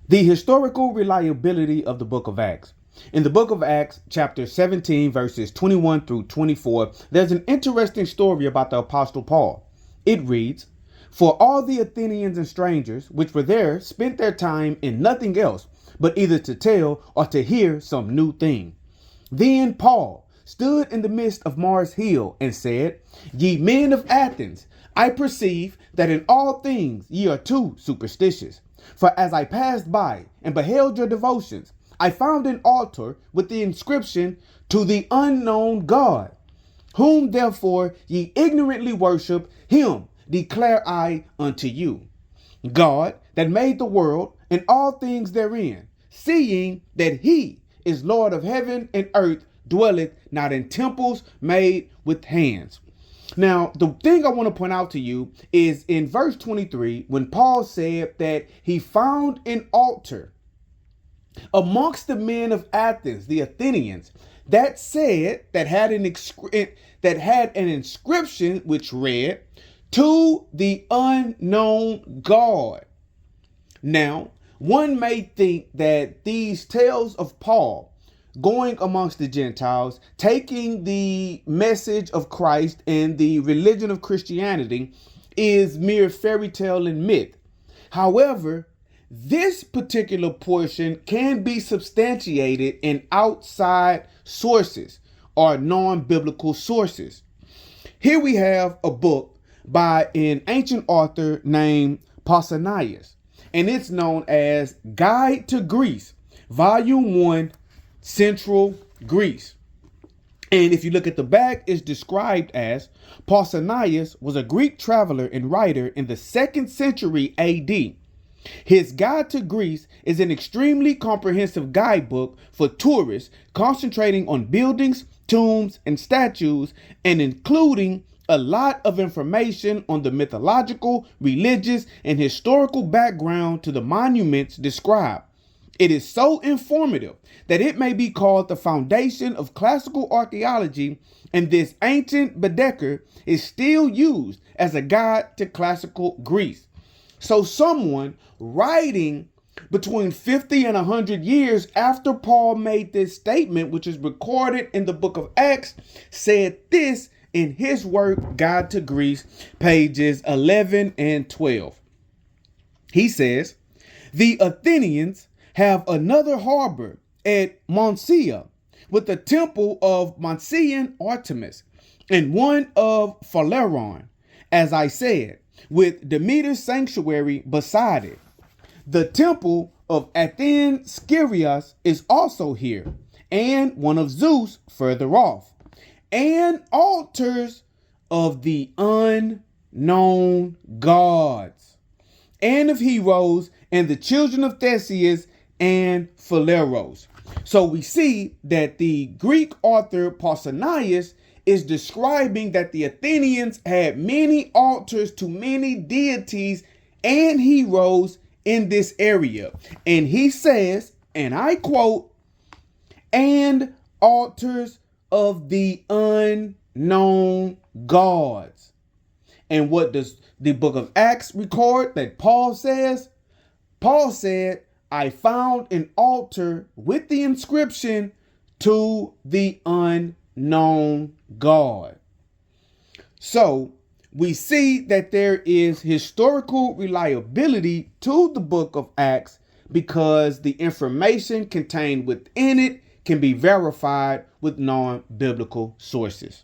The historical reliability of the book of Acts. In the book of Acts, chapter 17, verses 21 through 24, there's an interesting story about the Apostle Paul. It reads, "For all the Athenians and strangers which were there spent their time in nothing else, but either to tell or to hear some new thing. Then Paul stood in the midst of Mars Hill and said, Ye men of Athens, I perceive that in all things ye are too superstitious. For as I passed by and beheld your devotions, I found an altar with the inscription, To the unknown God. Whom therefore ye ignorantly worship, him declare I unto you. God that made the world and all things therein, seeing that he is Lord of heaven and earth, dwelleth not in temples made with hands." Now, the thing I want to point out to you is in verse 23, when Paul said that he found an altar amongst the men of Athens, the Athenians, that said that had an inscription which read, "To the unknown God." Now, one may think that these tales of Paul going amongst the Gentiles, taking the message of Christ and the religion of Christianity is mere fairy tale and myth. However, this particular portion can be substantiated in outside sources or non-biblical sources. Here we have a book by an ancient author named Pausanias, and it's known as Guide to Greece, Volume 1, Central Greece. And if you look at the back, it's described as Pausanias was a Greek traveler and writer in the 2nd century AD. His Guide to Greece is an extremely comprehensive guidebook for tourists, concentrating on buildings, tombs, and statues, and including a lot of information on the mythological, religious, and historical background to the monuments described. It is so informative that it may be called the foundation of classical archaeology, and this ancient Baedeker is still used as a guide to classical Greece. So someone writing between 50 and 100 years after Paul made this statement, which is recorded in the book of Acts, said this in his work, Guide to Greece, pages 11 and 12. He says, "The Athenians have another harbor at Moncia, with the temple of Monsian Artemis, and one of Phaleron, as I said, with Demeter's sanctuary beside it. The temple of Athene Skirios is also here, and one of Zeus further off, and altars of the unknown gods, and of heroes, and the children of Theseus and Phileros." So we see that the Greek author Pausanias is describing that the Athenians had many altars to many deities and heroes in this area. And he says, and I quote, "and altars of the unknown gods." And what does the book of Acts record that Paul says? Paul said, "I found an altar with the inscription, To the unknown God." So we see that there is historical reliability to the book of Acts because the information contained within it can be verified with non-biblical sources.